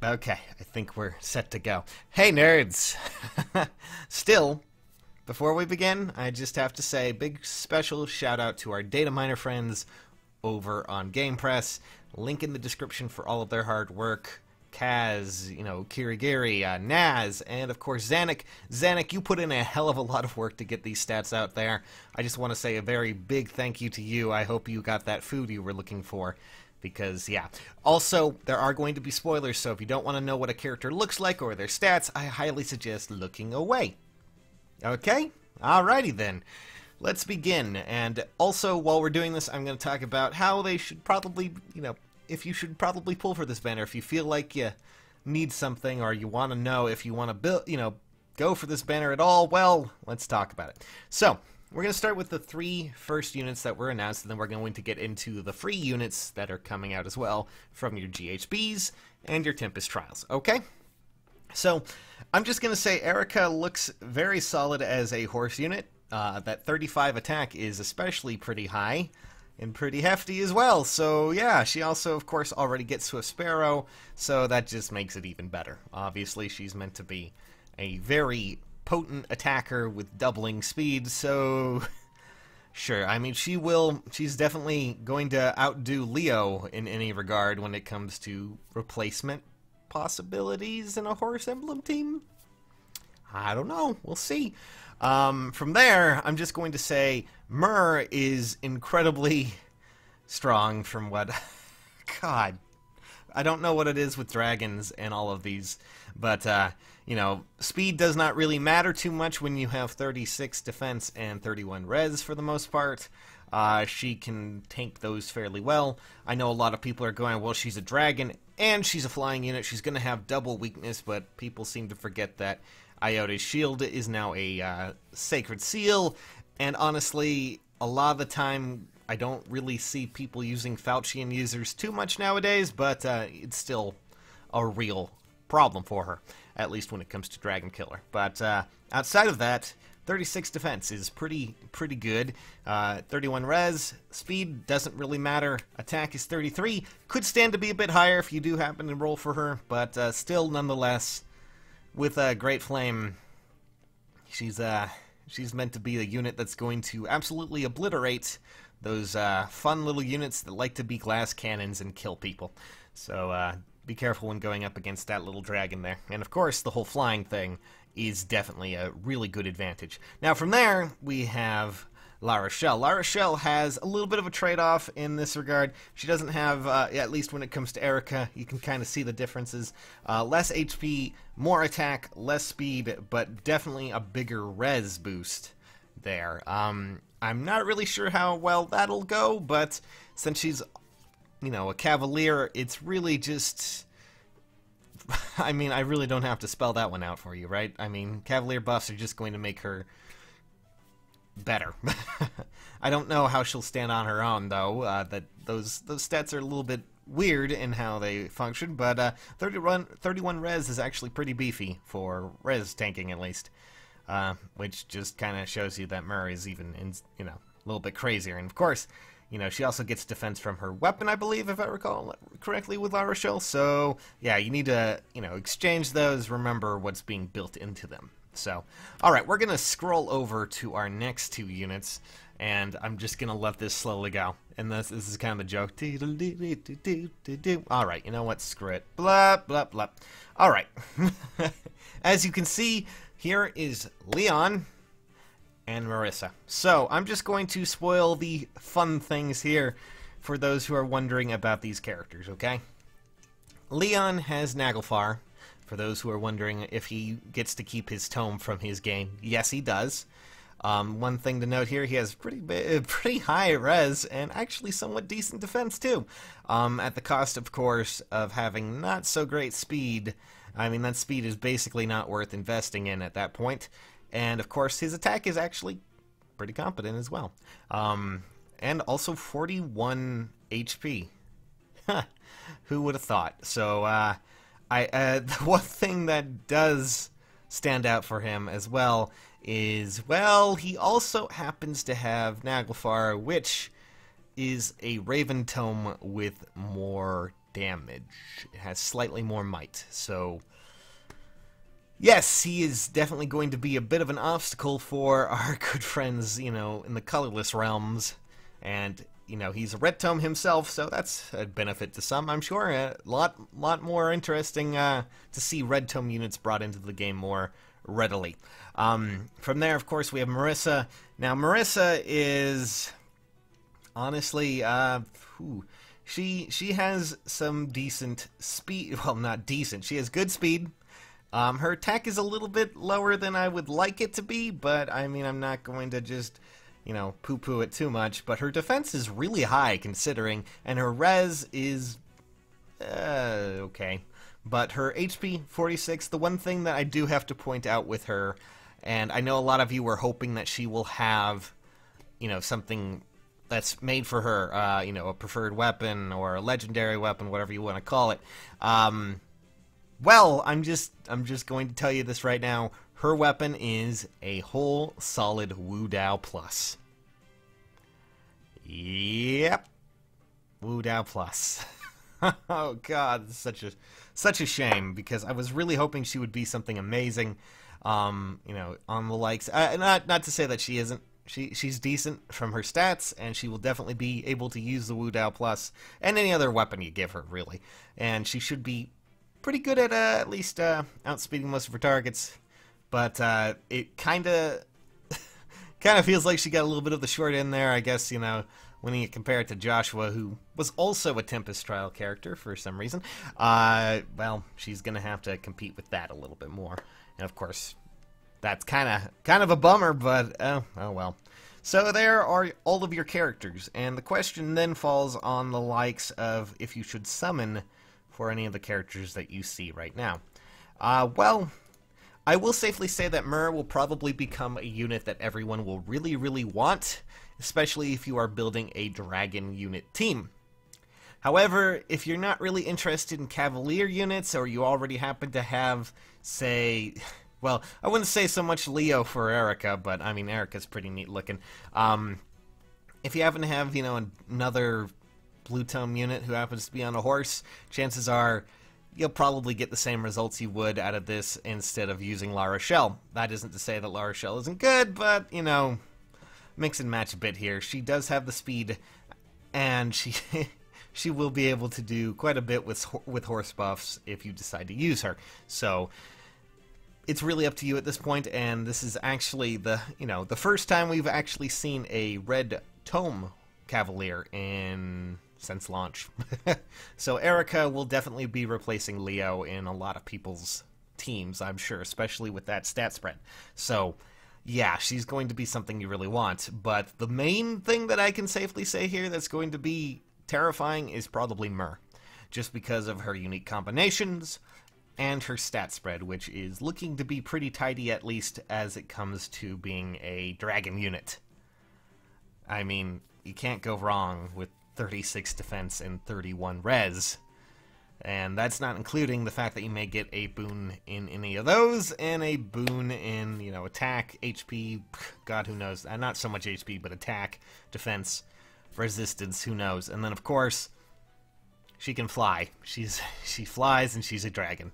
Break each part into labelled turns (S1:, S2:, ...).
S1: Okay, I think we're set to go. Hey, nerds! Still, before we begin, I just have to say big special shout out to our data miner friends over on GamePress. Link in the description for all of their hard work. Kaz, Kirigiri, Naz, and of course Zanuck. Zanuck, you put in a hell of a lot of work to get these stats out there. I just want to say a very big thank you to you. I hope you got that food you were looking for. Because, yeah. Also, there are going to be spoilers, so if you don't want to know what a character looks like or their stats, I highly suggest looking away. Okay? Alrighty then. Let's begin. And also, while we're doing this, I'm going to talk about how they should probably, if you should probably pull for this banner. If you feel like you need something or you want to know if you want to build, go for this banner at all, well, let's talk about it. So, we're going to start with the 3 first units that were announced, and then we're going to get into the free units that are coming out as well from your GHBs and your Tempest Trials, okay? So, I'm just going to say Erica looks very solid as a horse unit. That 35 attack is especially pretty high and pretty hefty as well. So, yeah, she also, of course, already gets Swift Sparrow, so that just makes it even better. Obviously, she's meant to be a very potent attacker with doubling speed, so sure. I mean, she's definitely going to outdo Leo in any regard when it comes to replacement possibilities in a horse emblem team. I don't know. We'll see. From there, I'm just going to say Myrrh is incredibly strong from what... God. I don't know what it is with dragons and all of these, but, speed does not really matter too much when you have 36 defense and 31 res for the most part. She can tank those fairly well. I know a lot of people are going, well, she's a dragon and she's a flying unit. She's going to have double weakness, but people seem to forget that Iota's shield is now a sacred seal, and honestly, a lot of the time, I don't really see people using Falchion users too much nowadays, but it's still a real problem for her, at least when it comes to Dragon Killer. But outside of that, 36 defense is pretty good. 31 res, speed doesn't really matter. Attack is 33, could stand to be a bit higher if you do happen to roll for her, but still, nonetheless, with Great Flame, she's meant to be a unit that's going to absolutely obliterate those fun little units that like to be glass cannons and kill people. So be careful when going up against that little dragon there. And of course, the whole flying thing is definitely a really good advantage. Now from there, we have La Rochelle. La Rochelle has a little bit of a trade-off in this regard. She doesn't have, at least when it comes to Erica, you can kind of see the differences. Less HP, more attack, less speed, but definitely a bigger res boost there. I'm not really sure how well that'll go, but since she's, a Cavalier, it's really just... I mean, I really don't have to spell that one out for you, right? I mean, Cavalier buffs are just going to make her better. I don't know how she'll stand on her own, though. That those stats are a little bit weird in how they function, but 31 res is actually pretty beefy for res tanking, at least. Which just kind of shows you that Murray is even, a little bit crazier. And of course, she also gets defense from her weapon, I believe, if I recall correctly, with La Rochelle. So, yeah, you need to, exchange those, remember what's being built into them. So, alright, we're going to scroll over to our next 2 units, and I'm just going to let this slowly go. And this is kind of the joke. Alright, you know what? Screw it. Blah, blah, blah. Alright. As you can see, here is Leon and Marissa. So, I'm just going to spoil the fun things here for those who are wondering about these characters, okay? Leon has Naglfar. For those who are wondering if he gets to keep his tome from his game, yes, he does. One thing to note here, he has pretty high res and actually somewhat decent defense, too. At the cost, of course, of having not so great speed. I mean, that speed is basically not worth investing in at that point. And, of course, his attack is actually pretty competent as well. And also 41 HP. Who would have thought? So, the one thing that does stand out for him as well is, well, he also happens to have Naglfar, which is a Raven Tome with more damage. It has slightly more might. So, yes, he is definitely going to be a bit of an obstacle for our good friends, you know, in the colorless realms. And, you know, he's a red tome himself, so that's a benefit to some, I'm sure. A lot more interesting to see red tome units brought into the game more readily. From there, of course, we have Marissa. Now, Marissa is honestly, she has some decent speed. Well, not decent. She has good speed. Her attack is a little bit lower than I would like it to be, but I mean, I'm not going to just, you know, poo-poo it too much. But her defense is really high considering, and her res is okay. But her HP, 46, the one thing that I do have to point out with her, and I know a lot of you were hoping that she will have, you know, something that's made for her, you know, a preferred weapon or a legendary weapon, whatever you want to call it. Well, I'm just going to tell you this right now. Her weapon is a whole solid Wu Dao Plus. Yep. Wu Dao Plus. Oh god, such a shame, because I was really hoping she would be something amazing. You know, on the likes, not to say that she isn't. She's decent from her stats, and she will definitely be able to use the Wu Dao Plus and any other weapon you give her, really. And she should be pretty good at least outspeeding most of her targets. But it kind of feels like she got a little bit of the short end there, I guess, you know, when you compare it to Joshua, who was also a Tempest Trial character for some reason. Well, she's going to have to compete with that a little bit more. And of course, that's kind of a bummer, but oh well. So there are all of your characters, and the question then falls on the likes of if you should summon for any of the characters that you see right now. Well, I will safely say that Myrrh will probably become a unit that everyone will really, really want, especially if you are building a dragon unit team. However, if you're not really interested in Cavalier units, or you already happen to have, say, well, I wouldn't say so much Leo for Erica, but I mean, Erica's pretty neat looking. If you happen to have, you know, another blue tome unit who happens to be on a horse, chances are you'll probably get the same results you would out of this instead of using La Rochelle. That isn't to say that La Rochelle isn't good, but, you know, mix and match a bit here. She does have the speed, and she will be able to do quite a bit with horse buffs if you decide to use her. So it's really up to you at this point, and this is actually the first time we've actually seen a red tome Cavalier since launch. So Erica will definitely be replacing Leo in a lot of people's teams, I'm sure, especially with that stat spread. So yeah, she's going to be something you really want, but the main thing that I can safely say here that's going to be terrifying is probably Myrrh, just because of her unique combinations and her stat spread, which is looking to be pretty tidy, at least as it comes to being a dragon unit. I mean, you can't go wrong with 36 defense and 31 res. And that's not including the fact that you may get a boon in any of those, and a boon in, you know, attack, HP, god who knows, not so much HP, but attack, defense, resistance, who knows. And then of course, she can fly. She flies, and she's a dragon.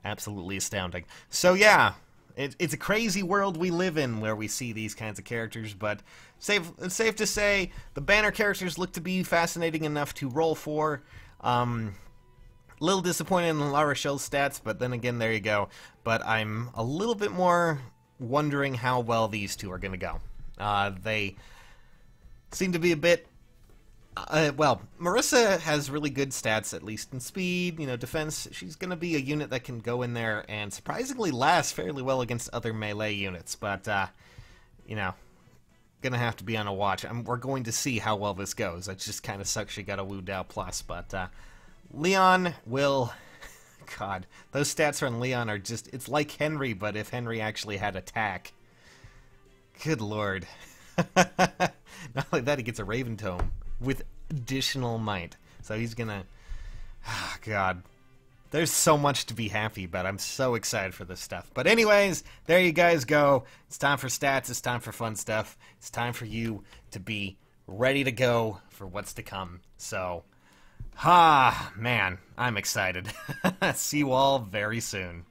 S1: Absolutely astounding. So yeah, it's a crazy world we live in where we see these kinds of characters, but it's safe to say the banner characters look to be fascinating enough to roll for. A little disappointed in La Rochelle's stats, but then again, there you go. But I'm a little bit more wondering how well these two are going to go. They seem to be a bit... well, Marissa has really good stats, at least in speed, you know, defense. She's going to be a unit that can go in there and surprisingly last fairly well against other melee units. But, you know, going to have to be on a watch. We're going to see how well this goes. It just kind of sucks she got a Wu Dao Plus, but Leon will... God, those stats on Leon are just... It's like Henry, but if Henry actually had attack. Good lord. Not only that, he gets a Raven Tome with additional might. So he's gonna... Oh, God. There's so much to be happy about. I'm so excited for this stuff. But anyways, there you guys go. It's time for stats. It's time for fun stuff. It's time for you to be ready to go for what's to come. So... Ah, man, I'm excited. See you all very soon.